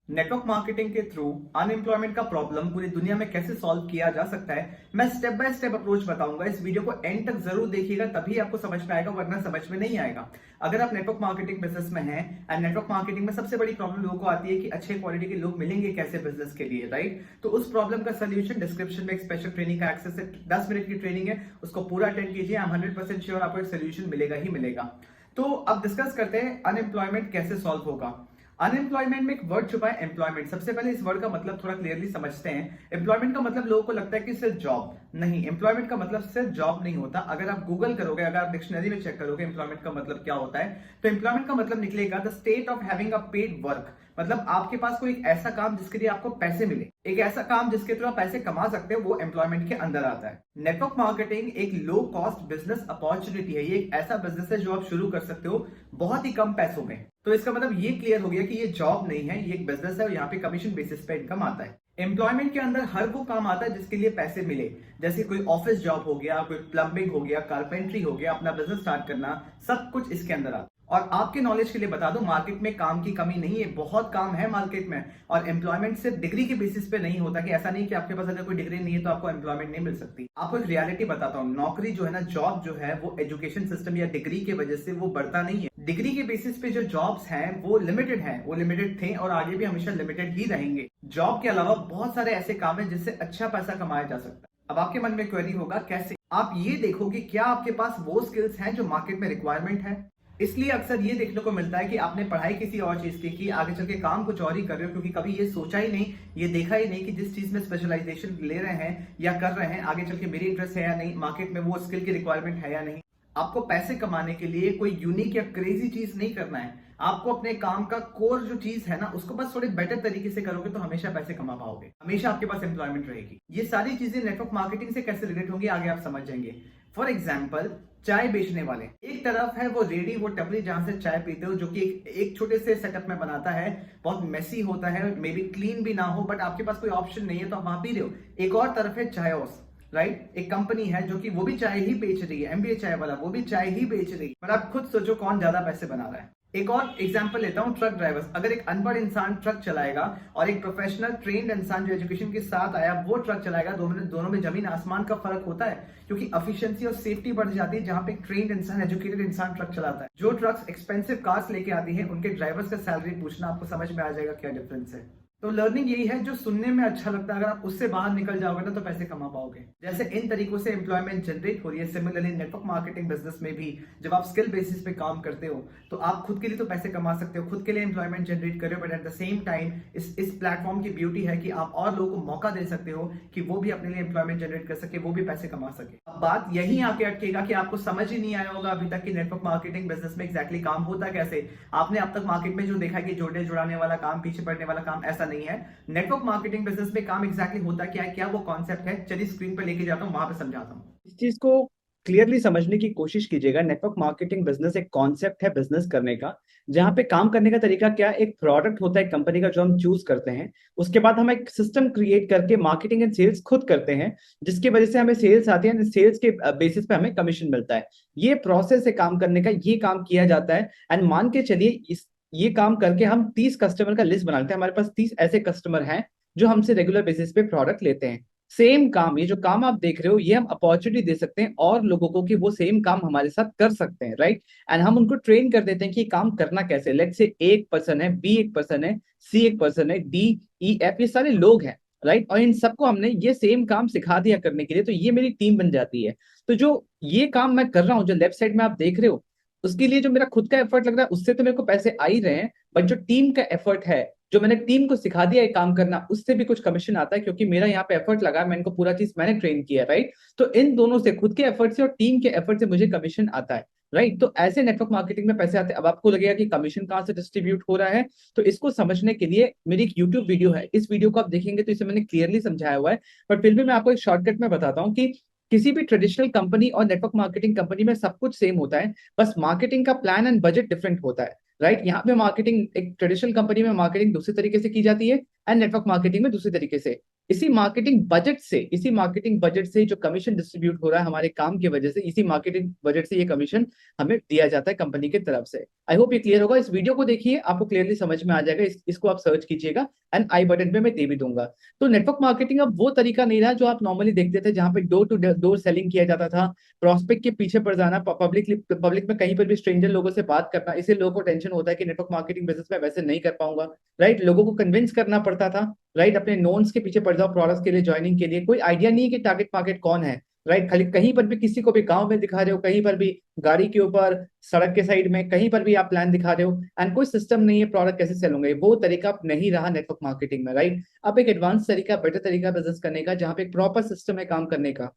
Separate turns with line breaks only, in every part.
Network marketing के through unemployment का problem पूरी दुनिया में कैसे सॉल्व किया जा सकता है, मैं स्टेप बाय स्टेप अप्रोच बताऊंगा। इस वीडियो को एंड तक जरूर देखिएगा, तभी आपको समझ में आएगा, वरना समझ में नहीं आएगा। अगर आप नेटवर्क मार्केटिंग बिजनेस में हैं एंड नेटवर्क मार्केटिंग में सबसे बड़ी प्रॉब्लम लोगों को आती है कि अच्छे क्वालिटी के लोग मिलेंगे कैसे बिजनेस के लिए, राइट? तो उस प्रॉब्लम का सोल्यूशन डिस्क्रिप्शन में एक स्पेशल ट्रेनिंग का एक्सेस है। 10 मिनट की ट्रेनिंग है, उसको पूरा अटेंड कीजिए। आई एम 100% श्योर आपको एक सोल्यूशन मिलेगा ही मिलेगा। तो अब डिस्कस करते हैं अनएम्प्लॉयमेंट कैसे सॉल्व होगा। अनएम्प्लॉयमेंट में एक वर्ड छुपा है, एम्प्लॉयमेंट। सबसे पहले इस वर्ड का मतलब थोड़ा क्लियरली समझते हैं। एम्प्लॉयमेंट का मतलब लोगों को लगता है कि सिर्फ जॉब नहीं, एम्प्लॉयमेंट का मतलब सिर्फ जॉब नहीं होता। अगर आप गूगल करोगे, अगर आप डिक्शनरी में चेक करोगे एम्प्लॉयमेंट का मतलब क्या होता है, तो एम्प्लॉयमेंट का मतलब निकलेगा the state of having a paid work. मतलब आपके पास कोई एक ऐसा काम जिसके लिए आपको पैसे मिले, एक ऐसा काम जिसके थ्रू आप पैसे कमा सकते हो, वो एम्प्लॉयमेंट के अंदर आता है। नेटवर्क मार्केटिंग एक लो कॉस्ट बिजनेस अपॉर्चुनिटी है। ये एक ऐसा बिजनेस है जो आप शुरू कर सकते हो बहुत ही कम पैसों में। तो इसका मतलब ये क्लियर हो गया कि ये जॉब नहीं है, ये एक बिजनेस है और यहाँ पे कमीशन बेसिस पे इनकम आता है। एम्प्लॉयमेंट के अंदर हर वो काम आता है जिसके लिए पैसे मिले, जैसे कोई ऑफिस जॉब हो गया, कोई प्लम्बिंग हो गया, कारपेंट्री हो गया, अपना बिजनेस स्टार्ट करना, सब कुछ इसके अंदर आता है। और आपके नॉलेज के लिए बता दूं, मार्केट में काम की कमी नहीं है, बहुत काम है मार्केट में। और एम्प्लॉयमेंट सिर्फ डिग्री के बेसिस पे नहीं होता, कि ऐसा नहीं कि आपके पास अगर कोई डिग्री नहीं है तो आपको एम्प्लॉयमेंट नहीं मिल सकती। आपको एक रियलिटी बताता हूँ, नौकरी जो है ना, जॉब जो है, वो एजुकेशन सिस्टम या डिग्री की वजह से वो बढ़ता नहीं है। डिग्री के बेसिस पे जो जॉब्स हैं वो लिमिटेड हैं, वो लिमिटेड थे और आगे भी हमेशा लिमिटेड ही रहेंगे। जॉब के अलावा बहुत सारे ऐसे काम है जिससे अच्छा पैसा कमाया जा सकता है। अब आपके मन में क्वेरी होगा कैसे? आप ये देखो कि क्या आपके पास वो स्किल्स हैं जो मार्केट में रिक्वायरमेंट है। इसलिए अक्सर ये देखने को मिलता है कि आपने पढ़ाई किसी और चीज की, आगे चल के काम कुछ और ही कर रहे हो, क्योंकि कभी ये सोचा ही नहीं, ये देखा ही नहीं कि जिस चीज में स्पेशलाइजेशन ले रहे हैं या कर रहे हैं, आगे चल के मेरी इंटरेस्ट है या नहीं, मार्केट में वो स्किल की रिक्वायरमेंट है या नहीं। आपको पैसे कमाने के लिए कोई यूनिक या क्रेजी चीज नहीं करना है। आपको अपने काम का कोर जो चीज है ना, उसको बस थोड़े बेटर तरीके से करोगे तो हमेशा पैसे कमा पाओगे, हमेशा आपके पास एम्प्लॉयमेंट रहेगी। ये सारी चीजें नेटवर्क मार्केटिंग से कैसे रिलेट होंगी आगे आप समझ जाएंगे। फॉर एग्जाम्पल, चाय बेचने वाले, एक तरफ है वो रेडी, वो टपरी जहां से चाय पीते हो, जो कि एक छोटे से सेटअप में बनाता है, बहुत मेसी होता है, मे बी क्लीन भी ना हो, बट आपके पास कोई ऑप्शन नहीं है तो आप वहां पी रहे हो। एक और तरफ है चायोस, राइट? एक कंपनी है जो कि वो भी चाय ही बेच रही है, एमबीए चाय वाला, वो भी चाय ही बेच रही है। पर आप खुद सोचो कौन ज्यादा पैसे बना रहा है। एक और एग्जांपल लेता हूं, ट्रक ड्राइवर्स। अगर एक अनपढ़ इंसान ट्रक चलाएगा और एक प्रोफेशनल ट्रेन्ड इंसान जो एजुकेशन के साथ आया वो ट्रक चलाएगा, दोनों में जमीन आसमान का फर्क होता है, क्योंकि एफिशिएंसी और सेफ्टी बढ़ जाती है जहां पे एक ट्रेन्ड इंसान, एजुकेटेड इंसान ट्रक चलाता है। जो ट्रक्स एक्सपेंसिव कार्स लेके आती है, उनके ड्राइवर्स का सैलरी पूछना, आपको समझ में आ जाएगा क्या डिफरेंस है। तो लर्निंग यही है, जो सुनने में अच्छा लगता है, अगर आप उससे बाहर निकल जाओगे ना तो पैसे कमा पाओगे। जैसे इन तरीकों से एम्प्लॉयमेंट जनरेट हो रही है, सिमिलरली नेटवर्क मार्केटिंग बिजनेस में भी जब आप स्किल बेसिस पे काम करते हो तो आप खुद के लिए तो पैसे कमा सकते हो, खुद के लिए एम्प्लॉयमेंट जनरेट कर रहे हो, but at the same time इस प्लेटफॉर्म की ब्यूटी है कि आप और लोगों को मौका दे सकते हो कि वो भी अपने लिए एम्प्लॉयमेंट जनरेट कर सके, वो भी पैसे कमा सके। अब बात यही आके अटकेगा कि आपको समझ ही नहीं आया होगा अभी तक कि नेटवर्क मार्केटिंग बिजनेस में एक्जैक्टली काम होता कैसे। आपने अब तक मार्केट में जो देखा कि जोड़ने जुड़ाने वाला काम, पीछे पड़ने वाला काम, ऐसा नहीं है। नेटवर्क मार्केटिंग बिजनेस में काम एग्जैक्टली होता क्या है, क्या वो कॉन्सेप्ट है, चलिए स्क्रीन पर लेके जाता हूं, वहां पे समझाता हूं।
इस चीज को क्लियरली समझने की कोशिश कीजिएगा। नेटवर्क मार्केटिंग बिजनेस एक कॉन्सेप्ट है बिजनेस करने का, जहां पे काम करने का तरीका क्या है, एक प्रोडक्ट होता है कंपनी का जो हम चूज करते हैं, उसके बाद हम एक सिस्टम क्रिएट करके मार्केटिंग एंड सेल्स खुद करते हैं, जिसकी वजह से हमें सेल्स आती है, सेल्स के बेसिस पे हमें कमीशन मिलता है। ये प्रोसेस है काम करने का, ये काम किया जाता है। एंड मान के चलिए ये काम करके हम 30 कस्टमर का लिस्ट बना लेते हैं। हमारे पास 30 ऐसे कस्टमर हैं जो हमसे रेगुलर बेसिस पे प्रोडक्ट लेते हैं। सेम काम, ये जो काम आप देख रहे हो, ये हम अपॉर्चुनिटी दे सकते हैं और लोगों को कि वो सेम काम हमारे साथ कर सकते हैं, राइट? एंड हम उनको ट्रेन कर देते हैं कि ये काम करना कैसे। लेट्स से ए एक पर्सन है, बी एक पर्सन है, सी एक पर्सन है, डी ई एफ, ये सारे लोग हैं, राइट? और इन सबको हमने ये सेम काम सिखा दिया करने के लिए, तो ये मेरी टीम बन जाती है। तो जो ये काम मैं कर रहा हूँ, जो लेफ्ट साइड में आप देख रहे हो, उसके लिए जो मेरा खुद का एफर्ट लग रहा है, उससे तो मेरे को पैसे आ ही रहे हैं, बट जो टीम का एफर्ट है, जो मैंने टीम को सिखा दिया है काम करना, उससे भी कुछ कमीशन आता है, क्योंकि मेरा यहाँ पे एफर्ट लगा, मैंने को पूरा चीज मैंने ट्रेन किया, राइट? तो इन दोनों से, खुद के एफर्ट से और टीम के एफर्ट से, मुझे कमीशन आता है, राइट? तो ऐसे नेटवर्क मार्केटिंग में पैसे आते हैं। अब आपको लगेगा कि कमीशन कहाँ से डिस्ट्रीब्यूट हो रहा है, तो इसको समझने के लिए मेरी एक यूट्यूब वीडियो है, इस वीडियो को आप देखेंगे तो इसे मैंने क्लियरली समझाया हुआ है। बट फिर भी मैं आपको एक शॉर्टकट में बताता हूँ कि किसी भी ट्रेडिशनल कंपनी और नेटवर्क मार्केटिंग कंपनी में सब कुछ सेम होता है, बस मार्केटिंग का प्लान एंड बजट डिफरेंट होता है, राइट? यहाँ पे मार्केटिंग, एक ट्रेडिशनल कंपनी में मार्केटिंग दूसरे तरीके से की जाती है एंड नेटवर्क मार्केटिंग में दूसरे तरीके से। इसी मार्केटिंग बजट से जो कमीशन डिस्ट्रीब्यूट हो रहा है हमारे काम की वजह से, इसी मार्केटिंग बजट से ये कमीशन हमें दिया जाता है कंपनी की तरफ से। आई होप ये क्लियर होगा। इस वीडियो को देखिए, आपको क्लियरली समझ में आ जाएगा। इसको आप सर्च कीजिएगा एंड आई बटन पे मैं दे भी दूंगा। तो नेटवर्क मार्केटिंग अब वो तरीका नहीं रहा जो आप नॉर्मली देखते थे, जहां पे डोर टू डोर सेलिंग किया जाता था, प्रॉस्पेक्ट के पीछे पड़ जाना, पब्लिक में कहीं पर भी स्ट्रेंजर लोगों से बात करना। इसे लोगों को टेंशन होता है कि नेटवर्क मार्केटिंग बिजनेस में वैसे नहीं कर पाऊंगा, राइट। लोगों को कन्विंस करना पड़ता था, राइट, अपने नोन्स के पीछे पड़ जाओ प्रोडक्ट्स के लिए, ज्वाइनिंग के लिए। कोई आइडिया नहीं है कि टारगेट मार्केट कौन है, राइट। खाली कहीं पर भी किसी को भी गांव में दिखा रहे हो, कहीं पर भी गाड़ी के ऊपर, सड़क के साइड में, कहीं पर भी आप प्लान दिखा रहे हो एंड कोई सिस्टम नहीं है प्रोडक्ट कैसे सेल होंगे। वो तरीका अब नहीं रहा नेटवर्क मार्केटिंग में, राइट। अब एक एडवांस तरीका, बेटर तरीका बिजनेस करने का, जहां पे एक प्रॉपर सिस्टम है काम करने का।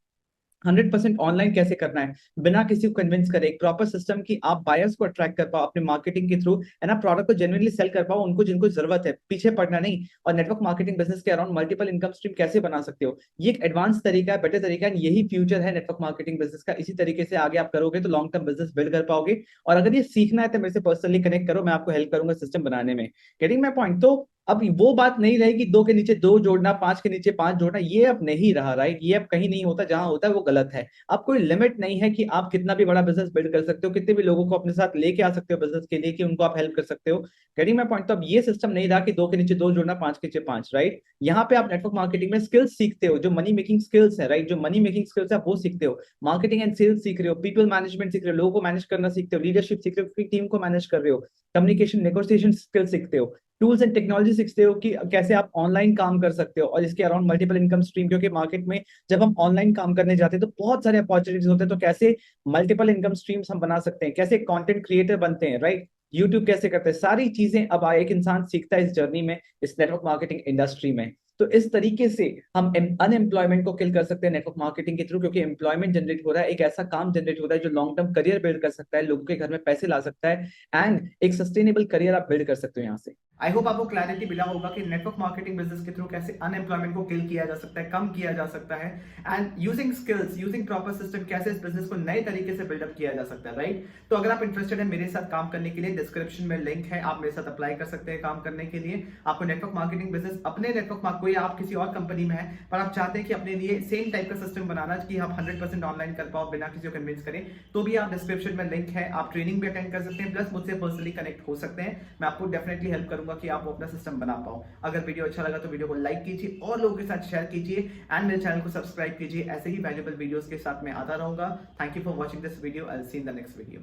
100% ऑनलाइन कैसे करना है बिना किसी को कन्विंस करे, एक प्रॉपर सिस्टम की आप बायर्स को अट्रैक्ट कर पाओ अपने मार्केटिंग के थ्रू, एंड आप प्रोडक्ट को जेन्युइनली सेल कर पाओ उनको जिनको जरूरत है, पीछे पड़ना नहीं। और नेटवर्क मार्केटिंग बिजनेस के अराउंड मल्टीपल इनकम स्ट्रीम कैसे बना सकते हो, ये एक एडवांस तरीका है, बेटर तरीका है। यही फ्यूचर है नेटवर्क मार्केटिंग बिजनेस का। इसी तरीके से आगे आप करोगे तो लॉन्ग टर्म बिजनेस बिल्ड कर पाओगे। और अगर ये सीखना है तो मेरे से पर्सनली कनेक्ट करो, मैं आपको हेल्प करूंगा सिस्टम बनाने में। Getting my point. तो अब वो बात नहीं रहेगी दो के नीचे दो जोड़ना, पांच के नीचे पांच जोड़ना, ये अब नहीं रहा, राइट। ये अब कहीं नहीं होता, जहां होता है वो गलत है। अब कोई लिमिट नहीं है कि आप कितना भी बड़ा बिजनेस बिल्ड कर सकते हो, कितने भी लोगों को अपने साथ लेके आ सकते हो बिजनेस के लिए कि उनको आप हेल्प कर सकते हो। Getting my point. तो अब ये सिस्टम नहीं रहा कि दो के नीचे दो जोड़ना, पांच के नीचे पांच, राइट। यहाँ पे आप नेटवर्क मार्केटिंग में स्किल्स सीखते हो, जो मनी मेकिंग स्किल्स है, राइट। जो मनी मेकिंग स्किल्स है वो सीखते हो, मार्केटिंग एंड सेल्स सीख रहे हो, पीपल मैनेजमेंट सीख रहे हो, लोगों को मैनेज करना सीखते हो, लीडरशिप सीख रहे हो, टीम को मैनेज कर रहे हो, कम्युनिकेशन नेगोशिएशन स्किल सीखते हो, टूल्स एंड टेक्नोलॉजी सीखते हो कि कैसे आप ऑनलाइन काम कर सकते हो, और इसके अराउंड मल्टीपल इनकम स्ट्रीम। क्योंकि मार्केट में जब हम ऑनलाइन काम करने जाते हैं तो बहुत सारे अपॉर्चुनिटीज होते हैं, तो कैसे मल्टीपल इनकम स्ट्रीम्स हम बना सकते हैं, कैसे कंटेंट क्रिएटर बनते हैं, राइट। यूट्यूब कैसे करते हैं, सारी चीजें अब एक इंसान सीखता है इस जर्नी में, इस नेटवर्क मार्केटिंग इंडस्ट्री में। तो इस तरीके से हम अनएम्प्लॉयमेंट को किल कर सकते हैं नेटवर्क मार्केटिंग के थ्रू, क्योंकि एम्प्लॉयमेंट जनरेट हो रहा है, एक ऐसा काम जनरेट हो रहा है जो लॉन्ग टर्म करियर बिल्ड कर सकता है, लोगों के घर में पैसे ला सकता है, एंड एक सस्टेनेबल करियर आप बिल्ड कर सकते हो यहाँ से।
आई होप आपको क्लैरिटी मिला होगा कि नेटवर्क मार्केटिंग बिजनेस के थ्रू कैसे अनएम्प्लॉयमेंट को किल किया जा सकता है, कम किया जा सकता है, and using skills, using proper system कैसे इस बिजनेस को नए तरीके से बिल्डअप किया जा सकता है, राइट। तो अगर आप इंटरेस्टेड है मेरे साथ काम करने के लिए, डिस्क्रिप्शन में लिंक है, आप मेरे साथ अप्लाई कर सकते हैं काम करने के लिए। आपको नेटवर्क मार्केटिंग बिजनेस अपने कोई आप किसी और कंपनी में है पर आप चाहते हैं कि अपने लिए सेम टाइप का सिस्टम बनाना कि आप 100% ऑनलाइन कर पाओ बिना किसी को कन्विंस करें, तो भी आप डिस्क्रिप्शन में लिंक है, आप ट्रेनिंग भी अटेंड कर सकते हैं, प्लस मुझसे पर्सनली कनेक्ट हो सकते हैं। मैं आपको डेफिनेटली हेल्प करूंगा कि आप अपना सिस्टम बना पाओ। अगर वीडियो अच्छा लगा तो वीडियो को लाइक कीजिए और लोगों के साथ शेयर कीजिए, एंड मेरे चैनल को सब्सक्राइब कीजिए। ऐसे ही वैल्यूएबल वीडियोस के साथ मैं आता रहूंगा। Thank you for watching this video. I will see in the next video.